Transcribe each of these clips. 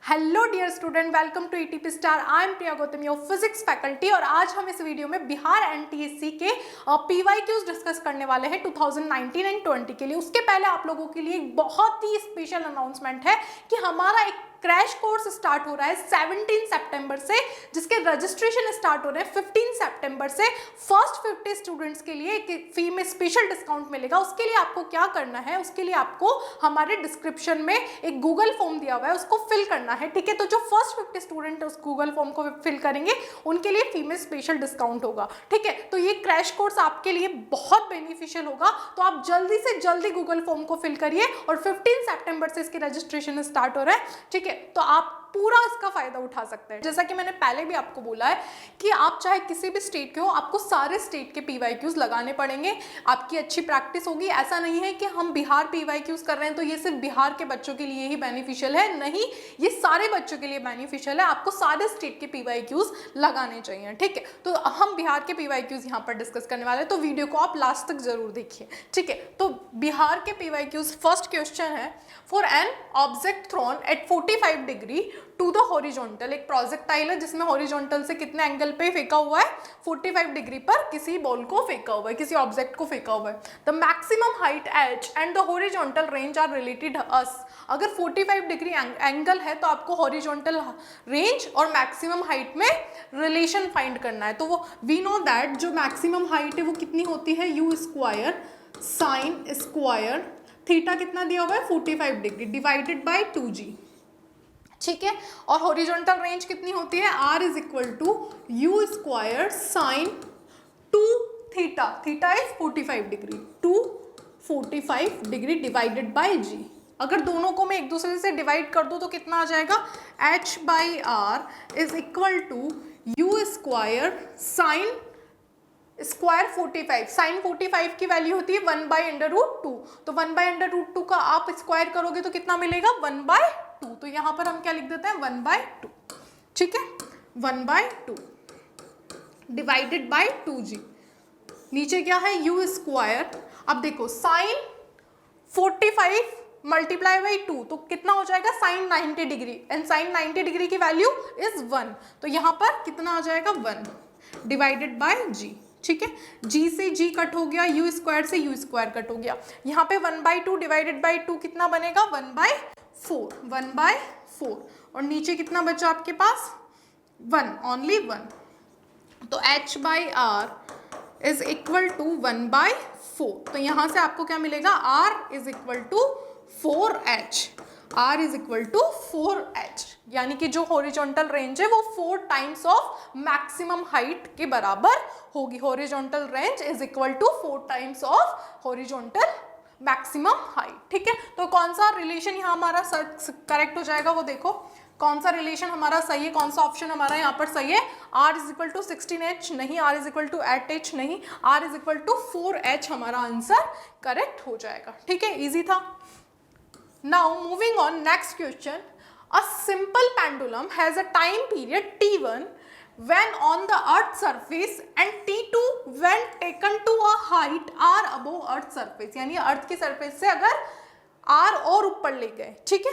Hello dear student, welcome to ETP star. I am Priya Gautam, your physics faculty. और आज हम इस वीडियो में बिहार एनटीएससी के पीवाईक्यूज डिस्कस करने वाले हैं 2019 एंड 20 के लिए। उसके पहले आप लोगों के लिए एक बहुत ही स्पेशल अनाउंसमेंट है कि हमारा एक क्रैश कोर्स स्टार्ट हो रहा है 17 सितंबर से, जिसके रजिस्ट्रेशन स्टार्ट हो रहे हैं 15 सितंबर से। फर्स्ट 50 स्टूडेंट्स के लिए एक फी में स्पेशल डिस्काउंट मिलेगा। उसके लिए आपको क्या करना है, उसके लिए आपको हमारे डिस्क्रिप्शन में एक गूगल फॉर्म दिया हुआ है, उसको फिल करना है, ठीक है। तो जो फर्स्ट 50 स्टूडेंट उस गूगल फॉर्म को फिल करेंगे उनके लिए फी में स्पेशल डिस्काउंट होगा, ठीक है। तो ये क्रैश कोर्स आपके लिए बहुत बेनिफिशियल होगा, तो आप जल्दी से जल्दी गूगल फॉर्म को फिल करिए। और 15 सितंबर से इसकी रजिस्ट्रेशन स्टार्ट हो रहा है, ठीक है। तो आप पूरा इसका फायदा उठा सकते हैं। जैसा कि मैंने पहले भी आपको बोला है कि आप चाहे किसी भी स्टेट के हो, आपको सारे स्टेट के पीवाईक्यूज लगाने पड़ेंगे, आपकी अच्छी प्रैक्टिस होगी। ऐसा नहीं है कि हम बिहार पीवाईक्यूज कर रहे हैं तो ये सिर्फ बिहार के बच्चों के लिए ही बेनिफिशियल है, नहीं, ये सारे बच्चों के लिए बेनिफिशियल है। आपको सारे स्टेट के पीवाईक्यूज लगाने चाहिए, ठीक है। तो हम बिहार के पीवाईक्यूज यहाँ पर डिस्कस करने वाले हैं, तो वीडियो को आप लास्ट तक जरूर देखिए, ठीक है। तो बिहार के पीवाईक्यूज, फर्स्ट क्वेश्चन है, for an object thrown at 45 degree to the horizontal. एक प्रोजेक्टाइल है जिसमें हॉरिजॉन्टल से कितने एंगल पे फेंका हुआ है, 45 डिग्री पर किसी बॉल को फेंका हुआ है, किसी ऑब्जेक्ट को फेंका हुआ है। The maximum height H and the horizontal range are related as. अगर 45 डिग्री एंगल है तो आपको हॉरिजॉन्टल रेंज और मैक्सिमम हाइट में रिलेशन फाइंड करना है। तो वो वी नो दैट जो मैक्सिमम हाइट है वो कितनी होती है, u square sine square theta कितना दिया हुआ है 45 डिग्री डिवाइडेड बाय 2g, ठीक है। और हॉरिजॉन्टल रेंज कितनी होती है, r is equal to u square sine 2 theta, theta is 45 degree, 2 45 degree divided by g। अगर दोनों को मैं एक दूसरे से डिवाइड कर दूं तो कितना आ जाएगा, h by R is equal to u square sine square 45, sine 45 की वैल्यू होती है 1/√2। तो 1/√2 का आप स्क्वायर करोगे तो कितना मिलेगा, 1/2। तो यहाँ पर हम क्या लिख देते हैं, 1/2, ठीक है, 1/2 डिवाइडेड बाय 2g। नीचे क्या है, यू स्क्वायर। अब देखो साइन 45 मल्टीप्लाई बाई 2 तो कितना हो जाएगा, sine 90 degree, and sine 90 degree की वैल्यू इज 1। तो यहाँ पर कितना आ जाएगा, 1 डिवाइडेड बाय g, ठीक है। g से g कट हो गया, u स्क्वायर से u स्क्वायर कट हो गया। यहाँ पे 1/2 डिवाइडेड बाई 2 कितना बनेगा, 1/4, 1/4। और नीचे कितना बचा आपके पास, 1, ओनली 1। तो h by R is equal to 1/4। तो यहाँ से आपको क्या मिलेगा, r is equal to 4h, r is equal to 4h, यानी कि जो हॉरिजॉन्टल रेंज है वो 4 टाइम्स ऑफ मैक्सिमम हाइट के बराबर होगी। Horizontal range is equal to 4 times of horizontal maximum height, ठीक है। तो कौन सा रिलेशन यहाँ हमारा करेक्ट हो जाएगा, वो देखो कौन सा रिलेशन हमारा सही है, कौन सा ऑप्शन हमारा यहाँ पर सही है। r is equal to 16h नहीं, r is equal to 8h नहीं, r is equal to 4h हमारा आंसर करेक्ट हो जाएगा, ठीक है। इजी था। Now moving on, next question. A simple pendulum has a time period t1 when on the earth surface and t2 when taken to a height r above earth surface। यानी अर्थ की surface से अगर r और ऊपर ले गए, ठीक है।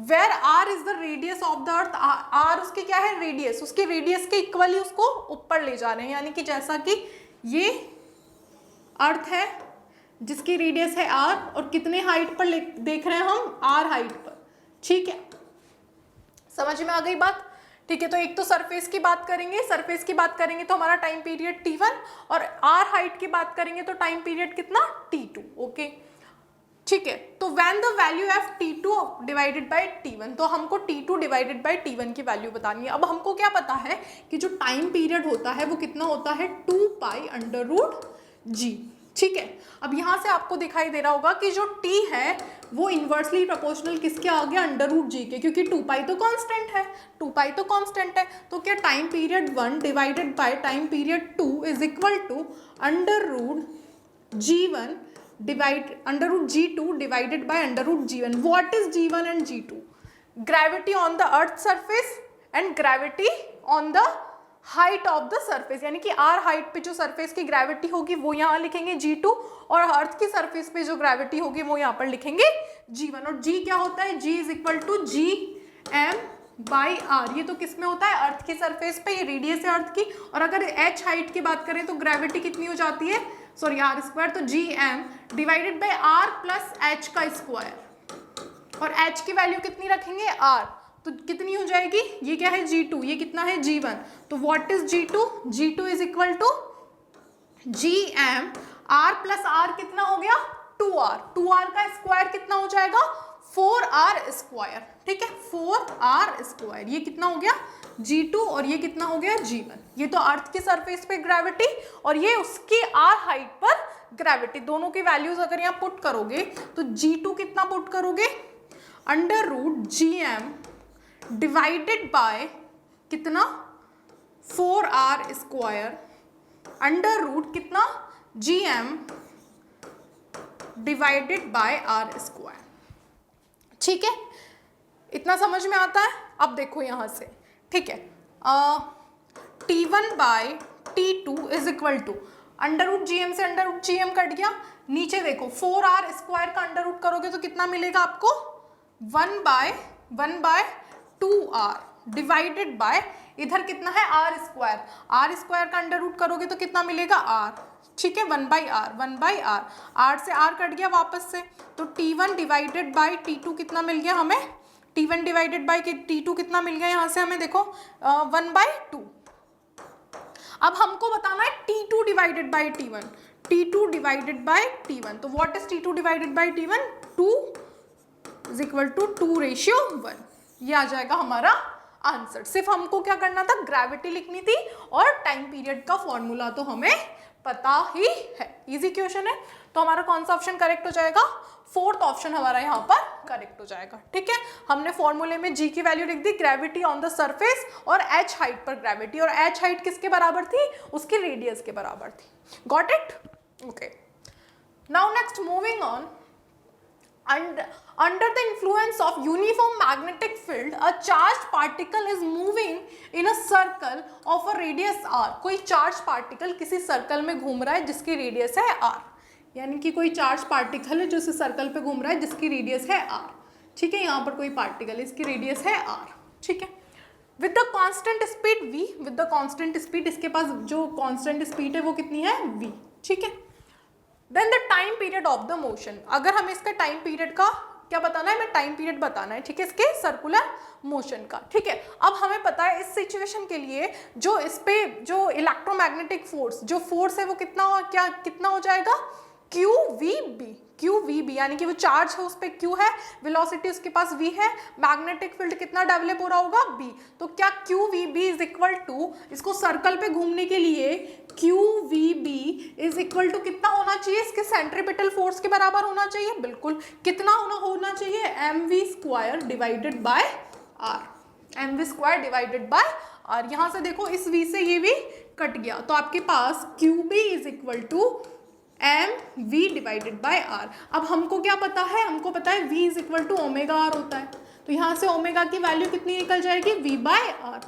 Where r is the radius of the earth, r उसकी क्या है, रेडियस, उसकी रेडियस के इक्वली उसको ऊपर ले जा रहे हैं। यानी कि जैसा कि ये अर्थ है जिसकी रेडियस है r और कितने हाइट पर देख रहे हैं हम, r हाइट पर, ठीक है। समझ में आ गई बात, ठीक है। तो एक तो सरफेस की बात करेंगे, सरफेस की बात करेंगे तो हमारा टाइम पीरियड t1, और r हाइट की बात करेंगे तो टाइम पीरियड कितना, t2, ओके, ठीक है। तो when the value of t2 divided by t1, तो हमको t2 डिवाइडेड बाय t1 की वैल्यू बतानी है। अब हमको क्या पता है कि जो टाइम पीरियड होता है वो कितना होता है, 2π√g, ठीक है। अब यहाँ से आपको दिखाई दे रहा होगा कि जो t है वो इन्वर्सली प्रोपोर्शनल किसके आ गया, √g के, क्योंकि 2π तो कांस्टेंट है, 2π तो कांस्टेंट है। तो क्या time period 1 divided by time period 2 is equal to √g1 √g2 divided by √g1। What is g1 and g2, gravity on the earth surface and gravity on the height of the surface. यानी कि r height पे जो surface की gravity होगी वो यहाँ लिखेंगे g2, और अर्थ की सरफेस पे जो ग्रेविटी होगी वो यहाँ पर लिखेंगे g1। और g क्या होता है, g is equal to g m/r। ये तो किस में होता है, अर्थ की सरफेस पे, ये रेडियस है अर्थ की। और अगर h हाइट की बात करें तो ग्रेविटी कितनी हो जाती है, सॉरी r स्क्वायर, तो gm divided by r plus h का स्क्वायर। और h की वैल्यू कितनी रखेंगे, r, तो कितनी हो जाएगी, ये क्या है g2, ये कितना है g1। तो what is g2, g2 is equal to gm r plus r कितना हो गया 2r, 2r का स्क्वायर कितना हो जाएगा 4r स्क्वायर, ठीक है 4r स्क्वायर। ये कितना हो गया g2 और ये कितना हो गया g1। ये तो अर्थ की सरफेस पे ग्रेविटी और ये उसकी r हाइट पर ग्रेविटी, दोनों की वैल्यूज अगर यहाँ पुट करोगे तो g2 कितना पुट करोगे, under root gm divided by कितना 4r स्क्वायर, अंडर रूट कितना gm divided by r square. ठीक है, इतना समझ में आता है। अब देखो यहां से, ठीक है, t1 by t2 is equal to under root gm से अंडर रूट gm कट गया, नीचे देखो 4r स्क्वायर का अंडर रूट करोगे तो कितना मिलेगा आपको 1 बाय 2r डिवाइडेड बाय इधर कितना है r स्क्वायर का अंडर रूट करोगे तो कितना मिलेगा r, ठीक है 1 बाई r, r से r कट गया वापस से, तो t1 डिवाइडेड बाई t2 कितना मिल गया हमें, t1 डिवाइडेड बाई t2 कितना मिल गया यहाँ से हमें देखो 1 बाई 2। अब हमको बताना है t2 divided by t1, t2 divided by t1, तो what is t2 divided by t1, 2 is equal to 2:1, ये आ जाएगा हमारा आंसर। सिर्फ हमको क्या करना था, ग्रेविटी लिखनी थी और टाइम पीरियड का फॉर्मूला तो हमें पता ही है, इजी क्वेश्चन है। तो हमारा कौन सा ऑप्शन करेक्ट हो जाएगा, फोर्थ ऑप्शन हमारा यहाँ पर करेक्ट हो जाएगा। ठीक है, हमने फॉर्मूले में g की वैल्यू लिख दी, ग्रेविटी ऑन द सरफेस, और h हाइट पर ग्रेविटी, और h हाइट किसके बराबर थी, उसकी रेडियस के बराबर थी। Got it, okay. Now next moving on, under the influence of uniform magnetic field, a charged particle is moving in a circle of a radius r। कोई चार्ज पार्टिकल किसी circle में घूम रहा है जिसकी रेडियस है r, यानी कि कोई चार्ज पार्टिकल है जो इस सर्कल पे घूम रहा है जिसकी रेडियस है r। ठीक है, यहाँ पर कोई पार्टिकल है, इसकी रेडियस है r। ठीक है, with the constant speed v, with the constant speed, इसके पास जो कांस्टेंट स्पीड है वो कितनी है v। ठीक है, then the time period of the motion, अगर हमें इसका टाइम पीरियड का क्या बताना है, हमें टाइम पीरियड बताना है, ठीक है, इसके सर्कुलर मोशन का। ठीक है, अब हमें पता है इस सिचुएशन के लिए जो इस पे जो इलेक्ट्रोमैग्नेटिक फोर्स, जो फोर्स है वो कितना हो जाएगा, QVB, यानी कि वो चार्ज है उस पर Q है, वेलोसिटी उसके पास V है, मैग्नेटिक फील्ड कितना डेवलप हो रहा होगा B। तो क्या QVB इज इक्वल टू, इसको सर्कल पे घूमने के लिए QVB इज इक्वल टू कितना होना चाहिए, इसके सेंट्रीपिटल फोर्स के बराबर होना चाहिए, बिल्कुल। कितना होना चाहिए, mv square divided by r, mv square divided by r। यहाँ से देखो इस v से ये v कट गया, तो आपके पास QB is equal to mv divided by r। अब हमको क्या पता है, हमको पता है v is equal to omega r होता है, तो यहाँ से ओमेगा की वैल्यू कितनी निकल जाएगी, v बाय r।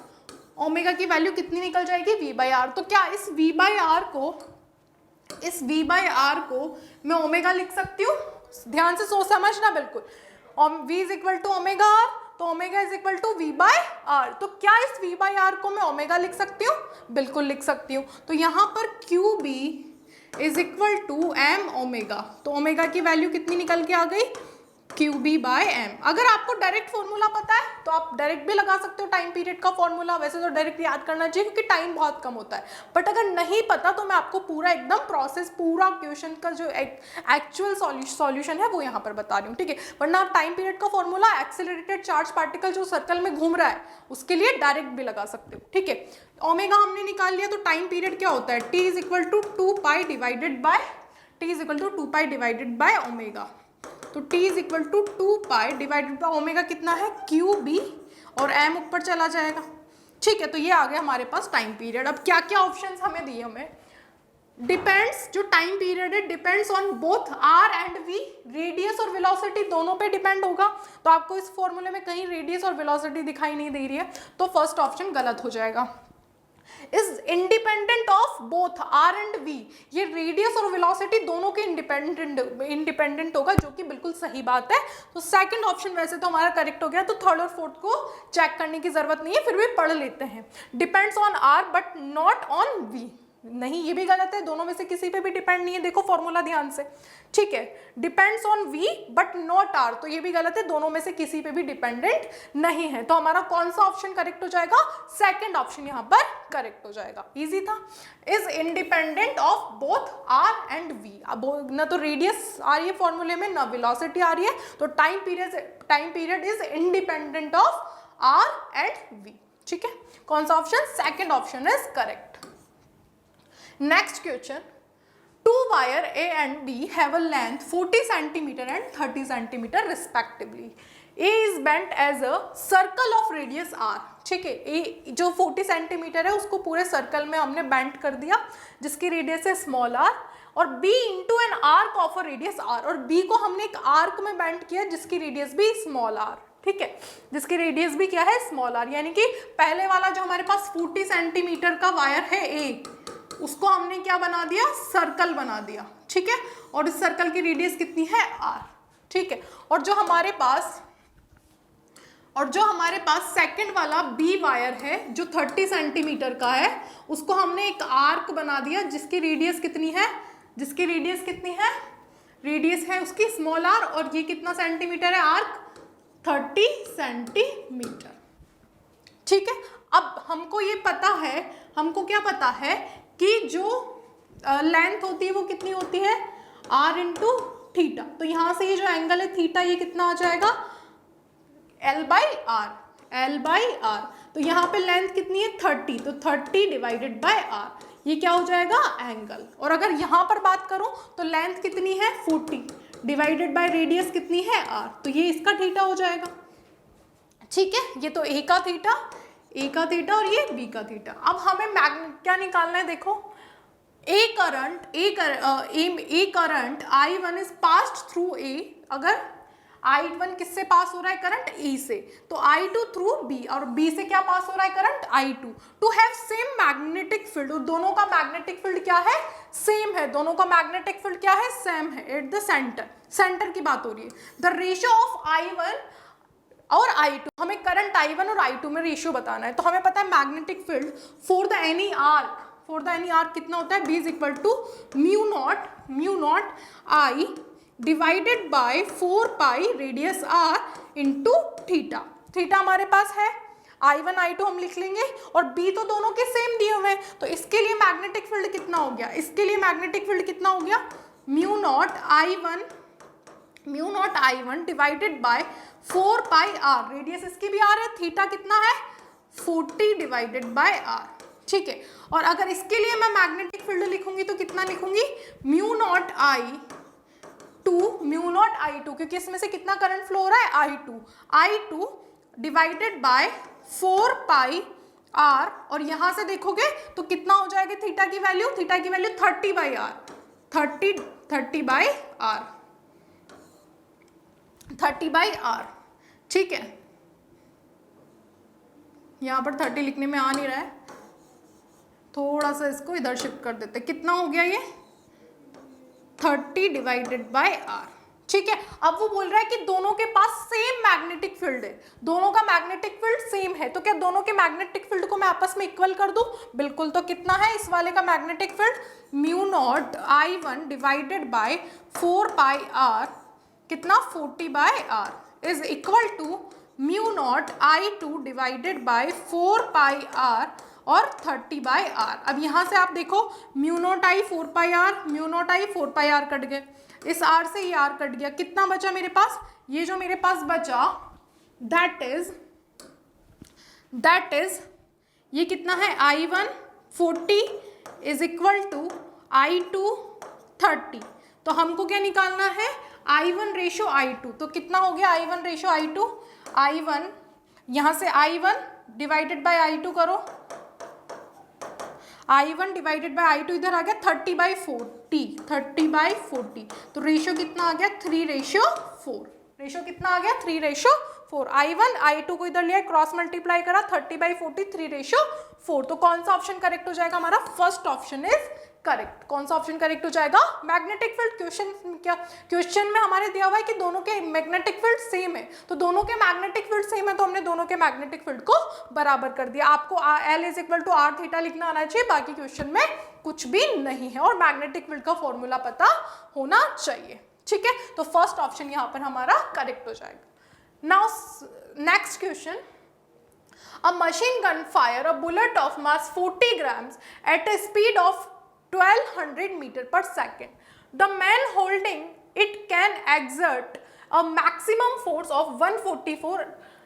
ओमेगा की वैल्यू कितनी निकल जाएगी, v बाय r। तो क्या इस v बाय r को मैं ओमेगा लिख सकती हूँ, ध्यान से सोच समझना बिल्कुल। v is equal to omega r, तो omega is equal to v by r। तो क्या इस v बाय r को मैं ओमेगा लिख सकती हूँ, बिल्कुल लिख सकती हूँ। तो यहाँ पर QB is equal to m omega, तो ओमेगा की वैल्यू कितनी निकल के आ गई, QB बाय m। अगर आपको डायरेक्ट फॉर्मूला पता है तो आप डायरेक्ट भी लगा सकते हो टाइम पीरियड का फॉर्मूला, वैसे तो डायरेक्ट याद करना चाहिए क्योंकि टाइम बहुत कम होता है, बट अगर नहीं पता तो मैं आपको पूरा एकदम प्रोसेस, पूरा क्वेश्चन का जो एक्चुअल सॉल्यूशन है वो यहाँ पर बता रही हूँ। ठीक है, वरना आप टाइम पीरियड का फॉर्मूला एक्सेलरेटेड चार्ज पार्टिकल जो सर्कल में घूम रहा है उसके लिए डायरेक्ट भी लगा सकते हो। ठीक है, ओमेगा हमने निकाल लिया, तो टाइम पीरियड क्या होता है, t is equal to 2 divided by omega. तो t is equal to 2 divided by omega कितना है, QB, और m ऊपर चला जाएगा। ठीक है, तो ये आ गया हमारे पास टाइम पीरियड। अब क्या क्या ऑप्शंस हमें दिए, हमें डिपेंड्स, जो टाइम पीरियड है depends on both r and v, radius और वेलोसिटी दोनों पे डिपेंड होगा। तो आपको इस फॉर्मूले में कहीं रेडियस और वेलोसिटी दिखाई नहीं दे रही है, तो फर्स्ट ऑप्शन गलत हो जाएगा। Is independent of both R and V. ये रेडियस और वेलोसिटी दोनों के इंडिपेंडेंट होगा, जो कि बिल्कुल सही बात है। तो सेकंड ऑप्शन वैसे तो हमारा करेक्ट हो गया, तो थर्ड और फोर्थ को चेक करने की जरूरत नहीं है, फिर भी पढ़ लेते हैं। Depends on R but not on V, नहीं ये भी गलत है, दोनों में से किसी पे भी डिपेंड नहीं है, देखो फॉर्मूला ध्यान से, ठीक है। Depends on V but not R, तो ये भी गलत है, दोनों में से किसी पे भी डिपेंडेंट नहीं है। तो हमारा कौन सा ऑप्शन करेक्ट हो जाएगा? सेकंड ऑप्शन यहाँ पर करेक्ट हो जाएगा, इजी था। Is independent of both R and V, अब ना तो रेडियस आ रही है फॉर्मूले में, ना वेलोसिटी आ रही है, तो time period is independent of R and V, ठीक है। कौन सा option? Second option is correct. Next question, two wire A and B have a length 40 cm and 30 cm respectively. A is bent as a circle of radius R, ठीक है। A जो 40 centimetre है उसको पूरे सर्कल में हमने bent कर दिया, जिसकी रेडियस है स्मॉल r, और B into an arc of a radius R, और B को हमने एक आर्क में बेंट किया जिसकी रेडियस भी स्मॉल r, ठीक है, जिसकी रेडियस भी क्या है? Small r। यानी कि पहले वाला जो हमारे पास 40 सेंटीमीटर का वायर है A, उसको हमने क्या बना दिया? सर्कल बना दिया, ठीक है, और इस सर्कल की रेडियस कितनी है? r, ठीक है। और जो हमारे पास सेकंड वाला B वायर है जो 30 सेंटीमीटर का है, उसको हमने एक आर्क बना दिया जिसकी रेडियस कितनी है? रेडियस है उसकी स्मॉल r, और ये कितना सेंटीमीटर है आर्क? 30 सेंटीमीटर, ठीक है। अब हमको ये पता है, हमको क्या पता है कि जो लेंथ होती है वो कितनी होती है? r into theta. तो यहाँ से ये जो एंगल है थीटा, ये कितना आ जाएगा? L by R. तो यहाँ पे लेंथ कितनी है? 30, तो 30 डिवाइडेड बाय r, ये क्या हो जाएगा? एंगल। और अगर यहाँ पर बात करूँ तो लेंथ कितनी है? 40 डिवाइडेड बाय रेडियस कितनी है? r, तो ये इसका थीटा हो जाएगा, ठीक है। ये तो A का थीटा और ये B का थीटा। अब हमें क्या निकालना है? देखो, A current I1 is passed through A, अगर I1 किससे पास हो रहा है? करंट A से, तो I2 थ्रू B, और B से क्या पास हो रहा है? Current I2। To have same magnetic field, दोनों का मैग्नेटिक फील्ड क्या है? सेम है, दोनों का मैग्नेटिक फील्ड क्या है? सेम है, एट द सेंटर की बात हो रही है। द रेशियो ऑफ I1 और I2, हमें करंट I1 और I2 में रेशियो बताना है। तो हमें पता है magnetic field for the any arc कितना होता है? B is equal to mu naught I divided by 4 pi radius R into theta. Theta हमारे पास है, I1 I2 हम लिख लेंगे, और B तो दोनों के सेम दिए हुए हैं, तो इसके लिए मैग्नेटिक फील्ड कितना हो गया? Mu naught I1 divided by 4 pi r, radius इसकी भी r है, थीटा कितना है? 40 डिवाइडेड बाय r, ठीक है। और अगर इसके लिए मैं मैग्नेटिक फील्ड लिखूंगी तो कितना लिखूंगी? म्यू नॉट I2, क्योंकि इसमें से कितना करंट फ्लो हो रहा है? I2 divided by 4 pi r, और यहां से देखोगे तो कितना हो जाएगा थीटा की value? 30 by r, 30 by r, ठीक है। यहां पर 30 लिखने में आ नहीं रहा है, थोड़ा सा इसको इधर शिफ्ट कर देते। कितना हो गया ये? 30 डिवाइडेड बाय r, ठीक है। अब वो बोल रहा है कि दोनों के पास सेम मैग्नेटिक फील्ड है, दोनों का मैग्नेटिक फील्ड सेम है, तो क्या दोनों के मैग्नेटिक फील्ड को मैं आपस में इक्वल कर दूं? बिल्कुल। तो कितना है इस वाले का magnetic field? Mu naught I1 divided by 4 pi r, कितना? 40 by r is equal to mu naught I2 divided by 4 pi r और 30 बाय r। अब यहाँ से आप देखो, mu naught I 4 pi r cut गए, इस r से ये r कट गया, कितना बचा मेरे पास? ये जो मेरे पास बचा दैट इज ये कितना है? I1 40 is equal to I2 30। तो हमको क्या निकालना है? I1 ratio I2। तो कितना हो गया I1 रेशो I2? I1 यहाँ से I1 डिवाइडेड बाय I2 करो, I1 डिवाइडेड बाय I2 इधर आ गया 30 बाई 40। तो रेशियो कितना आ गया? 3:4। रेशियो कितना आ गया? 3:4। 4, I1 I2 को इधर लिया, क्रॉस मल्टीप्लाई करा, 30/40 3:4। तो कौन सा ऑप्शन करेक्ट हो जाएगा हमारा? First option is correct. कौन सा ऑप्शन करेक्ट हो जाएगा? मैग्नेटिक फील्ड, क्वेश्चन में हमारे दिया हुआ है कि दोनों के मैग्नेटिक फील्ड सेम है, तो दोनों के मैग्नेटिक फील्ड सेम है तो हमने दोनों के मैग्नेटिक फील्ड को बराबर कर दिया। आपको L = r θ लिखना आना चाहिए, बाकी क्वेश्चन में कुछ भी नहीं है, और मैग्नेटिक फील्ड का फॉर्मूला पता होना चाहिए। ठीक है, तो फर्स्ट ऑप्शन यहाँ पर हमारा करेक्ट हो जाएगा। Now next question, a machine gun fire a bullet of mass 40 grams at a speed of 1200 meter per second. The man holding it can exert a maximum force of 144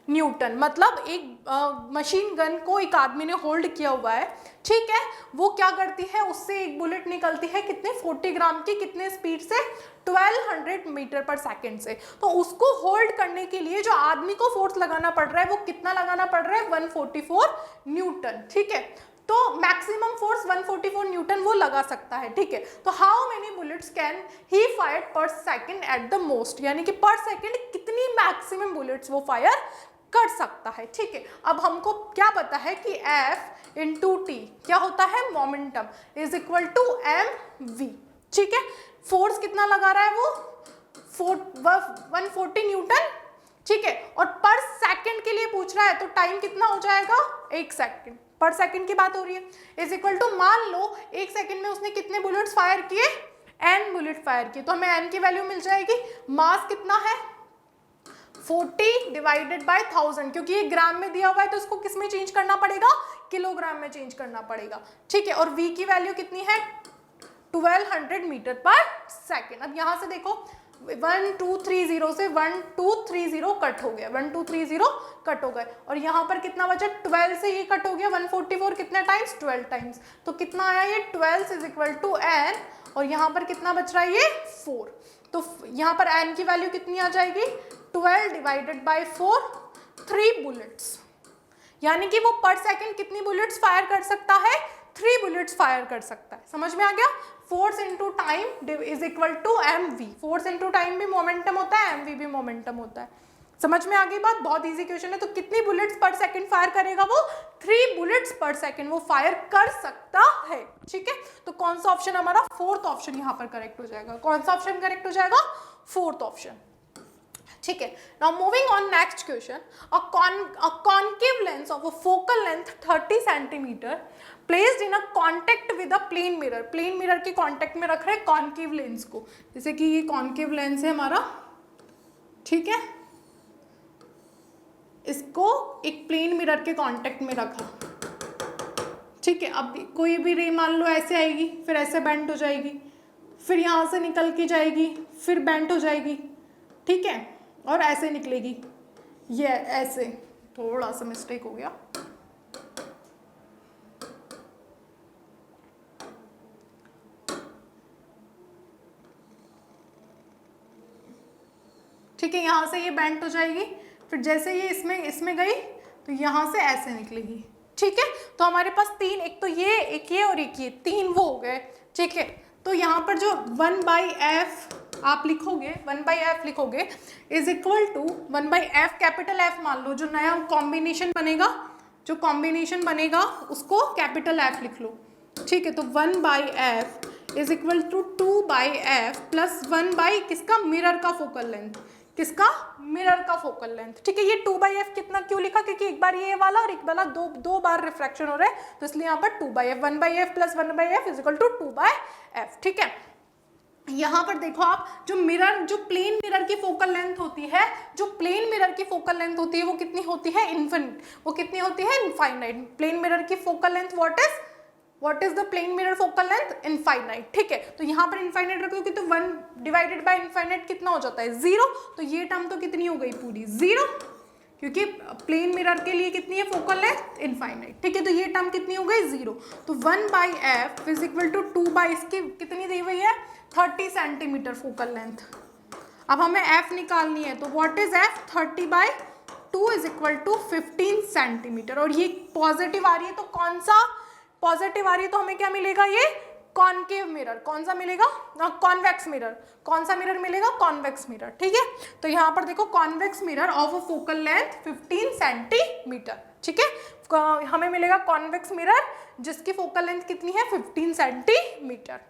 Newton. मतलब एक machine gun को एक आदमी ने hold किया हुआ है, ठीक है, वो क्या करती है, उससे एक बुलेट निकलती है कितने, 40 ग्राम की, कितने स्पीड से, 1200 मीटर पर सेकेंड से। तो उसको होल्ड करने के लिए जो आदमी को फोर्स लगाना पड़ रहा है वो कितना लगाना पड़ रहा है, 144 न्यूटन। ठीक है, तो मैक्सिमम फोर्स 144 न्यूटन वो लगा सकता है। ठीक है, तो how many bullets can he fire पर सेकेंड एट द मोस्ट, यानी कि पर सेकेंड कितनी मैक्सिमम बुलेट्स वो फायर कर सकता है। ठीक है, अब हमको क्या पता है कि F इंटू टी क्या होता है, momentum is equal to mv। ठीक है, फोर्स कितना लगा रहा है वो, 140 न्यूटन। ठीक है, और पर सेकंड के लिए पूछ रहा है, तो टाइम कितना हो जाएगा, 1 सेकंड, पर सेकंड की बात हो रही है, इज इक्वल टू, मान लो 1 सेकंड में उसने कितने बुलेट्स फायर किए, n बुलेट फायर किए, तो हमें n की वैल्यू मिल जाएगी। मास कितना है, 40 डिवाइडेड बाय 1000, क्योंकि ये ग्राम में दिया हुआ है तो इसको किस में चेंज करना पड़ेगा, किलोग्राम में चेंज करना पड़ेगा। ठीक है, और v की वैल्यू कितनी है, 1200 मीटर पर सेकेंड। अब यहाँ से देखो 1230 से 1230 कट हो गया, 1230 कट हो गए, और यहाँ पर कितना बचा, 12 से ये कट हो गया, 144 कितने टाइम्स, 12 टाइम्स, तो कितना आया ये 12 इज इक्वल टू n, और यहाँ पर कितना बच रहा है ये 4, तो यहाँ पर n की वैल्यू कितनी आ जाएगी, 12 डिवाइडेड बाय 4, 3 बुलेट्स, यानी कि वो पर सेकंड कितनी बुलेट्स फायर कर सकता है, 3 बुलेट्स फायर कर सकता है। समझ में आ गया, force into time is equal to mv। Force into time भी मोमेंटम होता है, mv भी मोमेंटम होता है। समझ में आ गई बात, बहुत इजी क्वेश्चन है। तो कितनी बुलेट्स पर सेकंड फायर करेगा वो, 3 बुलेट्स पर सेकंड वो फायर कर सकता है। ठीक है, तो कौन सा ऑप्शन हमारा, फोर्थ ऑप्शन यहाँ पर करेक्ट हो जाएगा। कौन सा ऑप्शन करेक्ट हो जाएगा, फोर्थ ऑप्शन। ठीक है, now moving on next question, a concave lens of a focal length 30 centimetre placed in a contact with a plane mirror. Plane mirror के कॉन्टेक्ट में रख रहे हैं कॉन्केव लेंस को, जैसे कि ये कॉन्केव लेंस है हमारा, ठीक है, इसको एक प्लेन मिरर के कॉन्टेक्ट में रखा। ठीक है, अब कोई भी रे मान लो ऐसे आएगी, फिर ऐसे बेंट हो जाएगी, फिर यहाँ से निकल के जाएगी, फिर बेंट हो जाएगी, ठीक है, और ऐसे निकलेगी, ये ऐसे, थोड़ा सा मिस्टेक हो गया, ठीक है, यहाँ से ये बेंट हो जाएगी, फिर जैसे ये इसमें गई तो यहाँ से ऐसे निकलेगी। ठीक है, तो हमारे पास 3, एक तो ये, एक ये और एक ये, 3 वो हो गए। ठीक है, तो यहाँ पर जो 1/f आप लिखोगे, 1/f लिखोगे is equal to 1/f, capital F मान लो, जो नया कॉम्बिनेशन बनेगा, जो कॉम्बिनेशन बनेगा उसको कैपिटल F लिख लो। ठीक है, तो 1/f is equal to 2/f plus 1/ किसका, मिरर का फोकल लेंथ, किसका, मिरर का फोकल लेंथ। ठीक है, ये 2/f कितना क्यों लिखा, क्योंकि एक बार ये वाला और एक वाला दो बार रिफ्रैक्शन हो रहा है, तो इसलिए यहाँ पर 2/f, 1/f plus 1/f is equal to 2/f। ठीक है, यहाँ पर देखो आप, जो मिरर, जो प्लेन मिरर की फोकल लेंथ होती है, जो प्लेन मिरर की फोकल लेंथ होती है वो कितनी होती है, इनफिनिट, वो कितनी होती है, इनफाइनाइट। प्लेन मिरर की focal length what is the plane mirror focal length, infinite. ठीक है, तो यहाँ पर इनफाइनाइट रखोगे तो 1 डिवाइडेड बाय इनफाइनाइट कितना हो जाता है, 0, तो ये टर्म तो कितनी हो गई, पूरी 0, क्योंकि प्लेन मिरर के लिए कितनी है फोकल लेंथ, इनफाइनाइट। ठीक है, तो ये टर्म कितनी हो गई, 0, तो 1/f इज इक्वल टू 2 इसकी कितनी दी हुई है, 30 सेंटीमीटर फोकल लेंथ। अब हमें f निकालनी है, तो what is f, 30/2 is equal to 15 centimetre, और ये पॉजिटिव आ रही है, तो कौन सा पॉजिटिव आ रही है, तो हमें क्या मिलेगा, ये कॉनकेव मिरर, कौन सा मिलेगा, कॉन्वेक्स मिरर, कौन सा मिरर मिलेगा, कॉन्वेक्स मिरर, ठीक है। तो यहाँ पर देखो convex mirror of a focal length 15 centimetre, ठीक है, हमें मिलेगा कॉन्वेक्स मिरर जिसकी फोकल लेंथ कितनी है, 15 centimetre.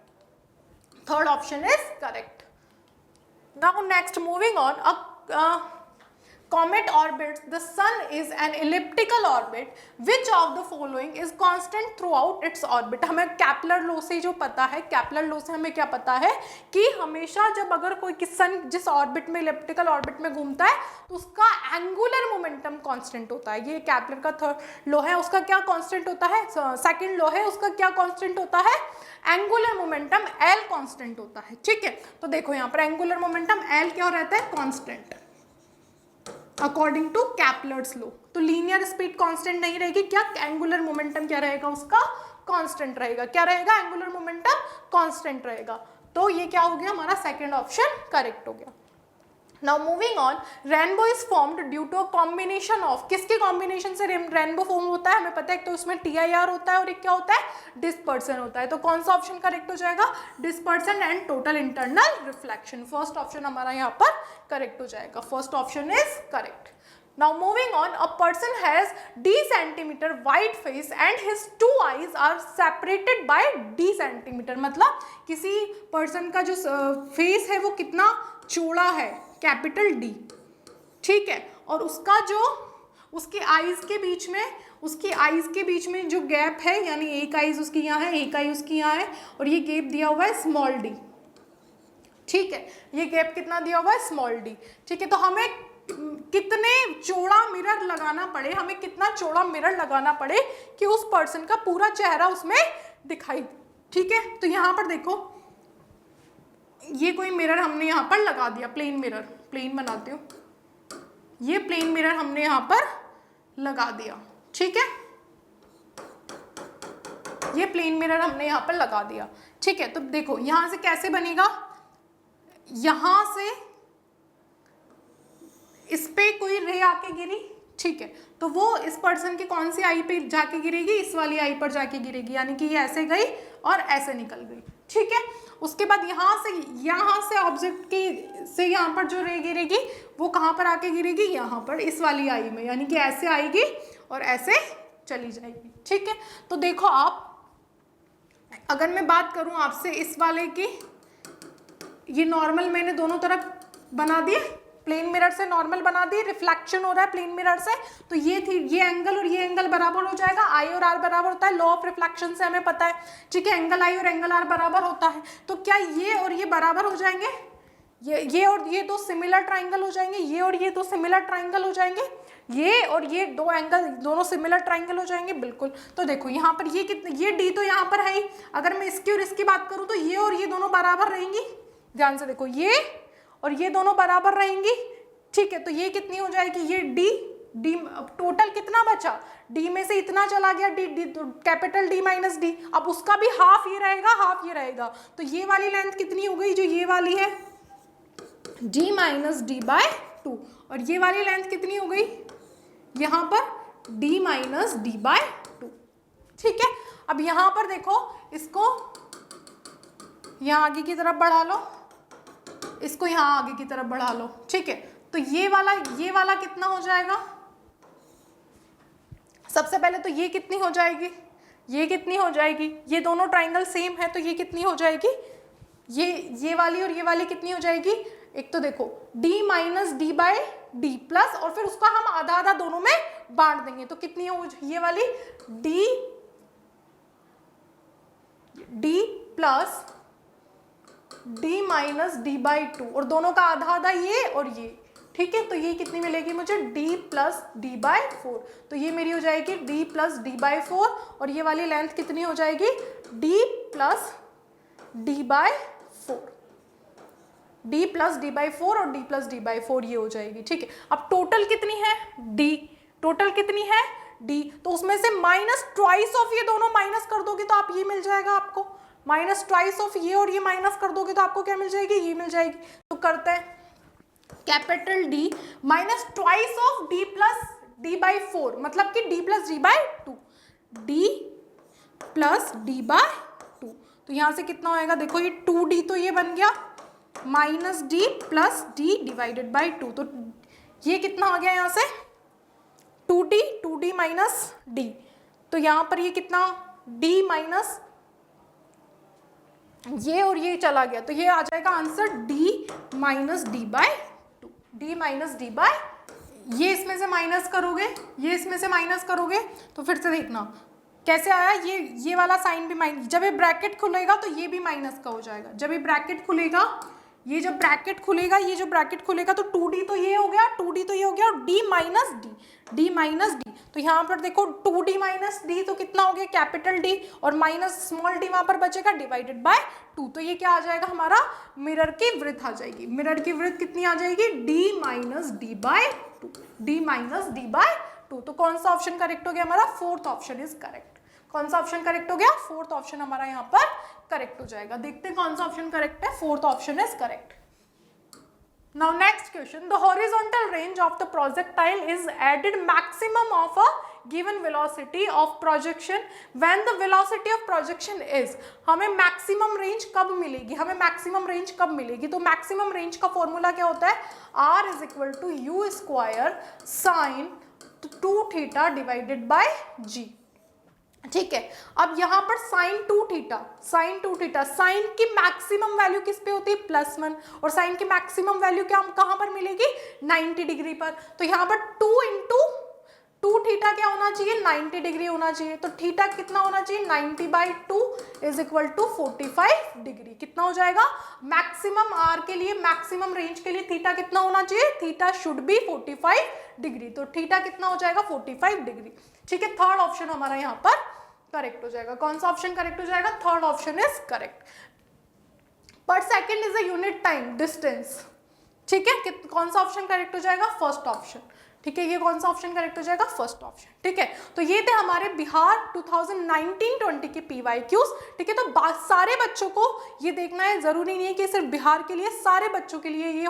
Third option is correct. Now next moving on, comet orbits the sun is an elliptical orbit, which of the following is constant throughout its orbit। हमें कैपलर law से जो पता है, कैपलर law से हमें क्या पता है कि हमेशा जब अगर कोई सन जिस ऑर्बिट में, इलिप्टिकल ऑर्बिट में घूमता है तो उसका एंगुलर मोमेंटम कांस्टेंट होता है। ये कैपलर का थर्ड लॉ है, उसका क्या कांस्टेंट होता है, सेकंड लॉ है, उसका क्या कांस्टेंट होता है, एंगुलर मोमेंटम एल कांस्टेंट होता है, ठीक है। तो देखो यहाँ पर एंगुलर मोमेंटम एल क्या रहता है, constant according to Kepler's law. तो लीनियर स्पीड कांस्टेंट नहीं रहेगी, क्या एंगुलर मोमेंटम क्या रहेगा, उसका कांस्टेंट रहेगा। क्या रहेगा, एंगुलर मोमेंटम कांस्टेंट रहेगा। तो ये क्या हो गया, हमारा सेकंड ऑप्शन करेक्ट हो गया। Now moving on, rainbow is formed due to a combination of, किसके कॉम्बिनेशन से रेनबो फॉर्म होता है, हमें पता है, तो उसमें TIR होता है और एक क्या होता है, डिस्पर्सन होता है। तो कौन सा ऑप्शन करेक्ट हो जाएगा, dispersion and total internal reflection. First option हमारा यहाँ पर करेक्ट हो जाएगा, first option is correct. Now moving on, a person has d centimeter white face and his two eyes are separated by d centimeter। मतलब किसी person का जो face है वो कितना चौड़ा है, कैपिटल D, ठीक है, और उसका जो उसकी आईज के बीच में जो गैप है, यानी एक आईज उसकी यहाँ है, एक आई उसकी यहाँ है, और ये गैप दिया हुआ है स्मॉल d, ठीक है, ये गैप कितना दिया हुआ है, स्मॉल d, ठीक है। तो हमें कितने चौड़ा मिरर लगाना पड़े, हमें कितना चौड़ा मिरर लगाना पड़े कि उस पर्सन का पूरा चेहरा उसमें दिखाई दे, ठीक है। तो यहाँ पर देखो, ये कोई मिरर हमने यहाँ पर लगा दिया, प्लेन मिरर, प्लेन बनाती हूँ, ये प्लेन मिरर हमने यहाँ पर लगा दिया, ठीक है, ये प्लेन मिरर हमने यहाँ पर लगा दिया, ठीक है। तो देखो यहाँ से कैसे बनेगा, यहाँ से इस पे कोई रे आके गिरी, ठीक है, तो वो इस पर्सन की कौन सी आई पे जाके गिरेगी, इस वाली आई पर जाके गिरेगी, यानी कि ये ऐसे गई और ऐसे निकल गई, ठीक है। उसके बाद यहाँ से ऑब्जेक्ट की से यहाँ पर जो रे गिरेगी वो कहाँ पर आके गिरेगी, यहाँ पर इस वाली आई में, यानी कि ऐसे आएगी और ऐसे चली जाएगी, ठीक है। तो देखो आप, अगर मैं बात करूँ आपसे इस वाले की, ये नॉर्मल मैंने दोनों तरफ बना दिए, प्लेन मिरर से नॉर्मल बना दी, रिफ्लेक्शन हो रहा है प्लेन मिरर से, तो ये एंगल और ये एंगल बराबर हो जाएगा, आई और आर बराबर होता है, लॉ ऑफ रिफ्लेक्शन से हमें पता है, ठीक है, एंगल आई और एंगल आर बराबर होता है। तो क्या ये और ये बराबर हो जाएंगे, ये और ये दो सिमिलर ट्राइंगल हो जाएंगे, ये और ये दो सिमिलर ट्राइंगल हो जाएंगे, ये और ये दो एंगल दोनों सिमिलर ट्राइंगल हो जाएंगे, बिल्कुल। तो देखो यहाँ पर ये कितने, ये डी तो यहाँ पर है ही, अगर मैं इसकी और इसकी बात करूँ तो ये और ये दोनों बराबर रहेंगी, ध्यान से देखो, ये और ये दोनों बराबर रहेंगी, ठीक है। तो ये कितनी हो जाएगी, ये डी टोटल कितना बचा, डी में से इतना चला गया, D capital D minus D, अब उसका भी हाफ ये रहेगा, हाफ ये रहेगा, तो ये वाली लेंथ कितनी हो गई, जो ये वाली है, डी माइनस डी बाय 2, और ये वाली लेंथ कितनी हो गई, यहाँ पर डी माइनस डी बाय 2, ठीक है। अब यहाँ पर देखो, इसको यहाँ आगे की तरफ बढ़ा लो, इसको यहाँ आगे की तरफ बढ़ा लो, ठीक है। तो ये वाला कितना हो जाएगा, सबसे पहले तो ये कितनी हो जाएगी, ये कितनी हो जाएगी, ये दोनों ट्राइंगल सेम है तो ये कितनी हो जाएगी, ये वाली और ये वाली कितनी हो जाएगी, एक तो देखो d minus D by D plus, और फिर उसका हम आधा आधा दोनों में बांट देंगे, तो कितनी हो, ये वाली d plus d minus D by 2, और दोनों का आधा आधा ये और ये, ठीक है। तो ये कितनी मिलेगी मुझे, d प्लस डी बाई 4, तो ये मेरी हो जाएगी d प्लस डी बाई 4, और ये वाली लेंथ कितनी हो जाएगी, d plus D by 4, d plus D by 4 और d प्लस डी बाई 4 ये हो जाएगी, ठीक है। अब टोटल कितनी है, d, टोटल कितनी है d, तो उसमें से माइनस ट्वाइस ऑफ ये दोनों माइनस कर दोगे तो आप ये मिल जाएगा आपको, माइनस ट्वाइस ऑफ ये और ये माइनस कर दोगे तो आपको क्या मिल जाएगी, ये मिल जाएगी। तो करते हैं, capital D minus twice of d plus D by 4, मतलब कि d plus D by 2, d plus D by 2, तो यहाँ से कितना होएगा, देखो ये 2d तो ये बन गया minus D plus D divided by 2, तो ये कितना आ गया यहाँ से 2d माइनस डी, तो यहाँ पर ये कितना d माइनस ये और ये चला गया, तो ये आ जाएगा answer d minus D by 2, d minus D by, ये इसमें से माइनस करोगे, ये इसमें से माइनस करोगे, तो फिर से देखना कैसे आया, ये वाला साइन भी माइनस, जब ये ब्रैकेट खुलेगा तो ये भी माइनस का हो जाएगा, जब ये ब्रैकेट खुलेगा, ये जब ब्रैकेट खुलेगा, ये जो ब्रैकेट खुलेगा तो 2d तो ये हो गया, 2d तो ये हो गया, और d माइनस डी, तो यहाँ पर देखो 2d माइनस डी तो कितना हो गया कैपिटल D, और माइनस स्मॉल d वहाँ पर बचेगा डिवाइडेड बाय 2, तो ये क्या आ जाएगा हमारा मिरर की वृत्त आ जाएगी, मिरर की वृत्त कितनी आ जाएगी d minus D by 2, d minus D by 2, तो कौन सा ऑप्शन करेक्ट हो गया हमारा, फोर्थ ऑप्शन इज करेक्ट। कौन सा ऑप्शन करेक्ट हो गया, फोर्थ ऑप्शन हमारा यहाँ पर करेक्ट हो जाएगा। देखते हैं कौन सा ऑप्शन करेक्ट है, fourth option is correct. Now next question, the horizontal range of the projectile is added maximum of a given velocity of projection when the velocity of projection is, हमें maximum range कब मिलेगी, हमें maximum range कब मिलेगी, तो maximum range का formula क्या होता है, r is equal to u square sin 2 theta divided by g, ठीक है। अब यहाँ पर साइन 2 थीटा, साइन की मैक्सिमम वैल्यू किस पे होती है +1, और साइन की मैक्सिमम वैल्यू क्या कहाँ पर मिलेगी 90 डिग्री पर, तो यहाँ पर 2 इंटू 2 थीटा क्या होना चाहिए 90 डिग्री होना चाहिए, तो थीटा कितना होना चाहिए 90/2 इज इक्वल टू 45 डिग्री, कितना हो जाएगा मैक्सिमम आर के लिए, मैक्सिमम रेंज के लिए थीटा कितना होना चाहिए, थीटा शुड बी 45 डिग्री, तो थीटा कितना हो जाएगा 45 डिग्री, ठीक है। थर्ड ऑप्शन हमारा यहाँ पर करेक्ट हो जाएगा। कौन सा ऑप्शन करेक्ट हो जाएगा, थर्ड ऑप्शन इज करेक्ट। पर second is a unit time distance, ठीक है, कौन सा ऑप्शन करेक्ट हो जाएगा, फर्स्ट ऑप्शन, ठीक है, ये कौन सा ऑप्शन करेक्ट हो जाएगा, फर्स्ट ऑप्शन, ठीक है। तो ये थे हमारे बिहार 2019-20 के PYQs, ठीक है। तो सारे बच्चों को ये देखना है, जरूरी नहीं है कि सिर्फ बिहार के लिए, सारे बच्चों के लिए ये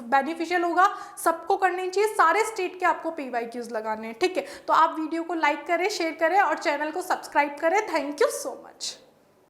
बेनिफिशियल होगा, सबको करनी चाहिए, सारे स्टेट के आपको PYQs लगाने हैं, ठीक है। तो आप वीडियो को लाइक करें, शेयर करें और चैनल को सब्सक्राइब करें। Thank you so much.